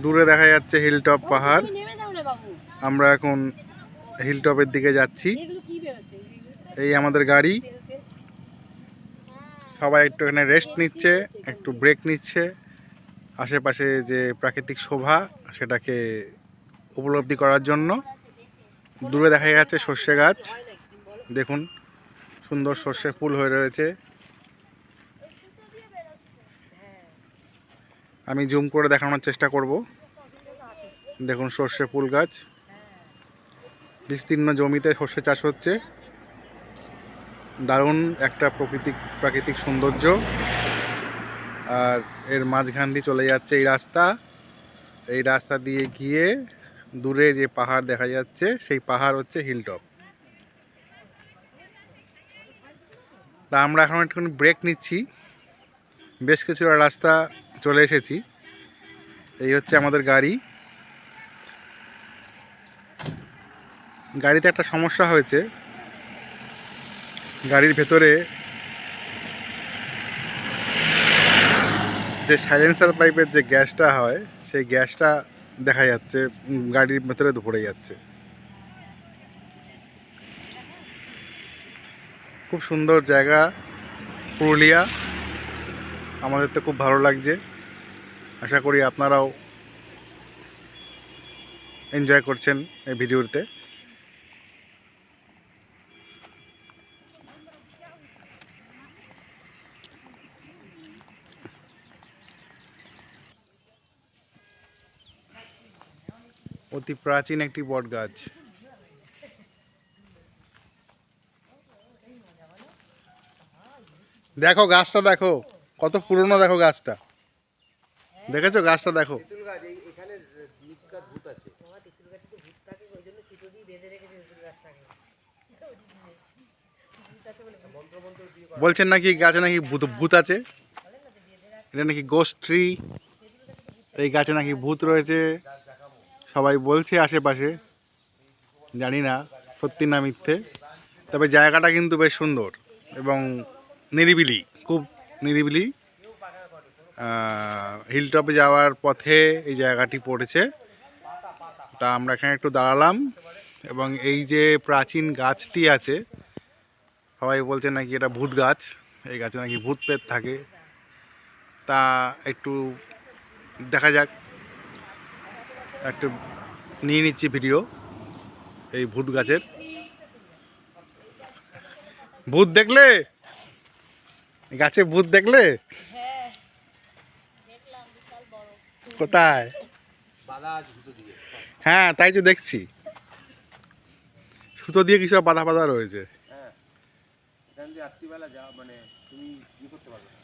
দূরে দেখা যাচ্ছে হিলটপ পাহাড়। আমরা এখন হিলটপের দিকে যাচ্ছি। এই আমাদের গাড়ি, সবাই একটু এখানে রেস্ট নিচ্ছে, একটু ব্রেক নিচ্ছে, আশেপাশে যে প্রাকৃতিক শোভা সেটাকে উপলব্ধি করার জন্য। দূরে দেখা যাচ্ছে সর্ষে গাছ, দেখুন সুন্দর সর্ষে ফুল হয়ে রয়েছে। আমি জুম করে দেখানোর চেষ্টা করব। দেখুন সর্ষে ফুল গাছ, বিস্তীর্ণ জমিতে সর্ষে চাষ হচ্ছে। দারুণ একটা প্রাকৃতিক সৌন্দর্য। আর এর মাঝখান দিয়ে চলে যাচ্ছে এই রাস্তা দিয়ে গিয়ে দূরে যে পাহাড় দেখা যাচ্ছে সেই পাহাড় হচ্ছে হিলটপ। তা আমরা এখন একটুখানি ব্রেক নিচ্ছি, বেশ কিছুটা রাস্তা চলে এসেছি। এই হচ্ছে আমাদের গাড়ি। গাড়িতে একটা সমস্যা হয়েছে, গাড়ির ভেতরে যে সাইলেন্সার পাইপের যে গ্যাসটা হয় সেই গ্যাসটা দেখা যাচ্ছে গাড়ির ভেতরে পড়ে যাচ্ছে। খুব সুন্দর জায়গা পুরুলিয়া, আমাদের তো খুব ভালো লাগছে। আশা করি আপনারাও এনজয় করছেন এই ভিডিওতে। অতি প্রাচীন একটি বট গাছ। দেখো গাছটা, দেখো কত পুরনো, দেখো গাছটা, দেখেছো গাছটা দেখো। বলছেন নাকি গাছে নাকি ভূত আছে, এটা নাকি গোস্ট ট্রি, এই গাছে নাকি ভূত রয়েছে সবাই বলছে আশেপাশে। জানি না সত্যি না মিথ্যে, তবে জায়গাটা কিন্তু বেশ সুন্দর এবং নিরিবিলি, খুব নিরিবিলি। হিলটপে যাওয়ার পথে এই জায়গাটি পড়েছে। তা আমরা এখানে একটু দাঁড়ালাম এবং এই যে প্রাচীন গাছটি আছে, সবাই বলছে নাকি এটা ভূত গাছ, এই গাছে নাকি ভূত প্রেত থাকে। তা একটু দেখা যাক, একটু নিয়ে নিচ্ছি ভিডিও এই ভূত গাছের। ভূত দেখলে, গাছে ভূত দেখলে? কোথায়? হ্যাঁ তাই তো দেখছি, সুতো দিয়ে কিছু বাধা বাধা রয়েছে। রাত্রিবেলা যাও, মানে তুমি করতে পারবে না।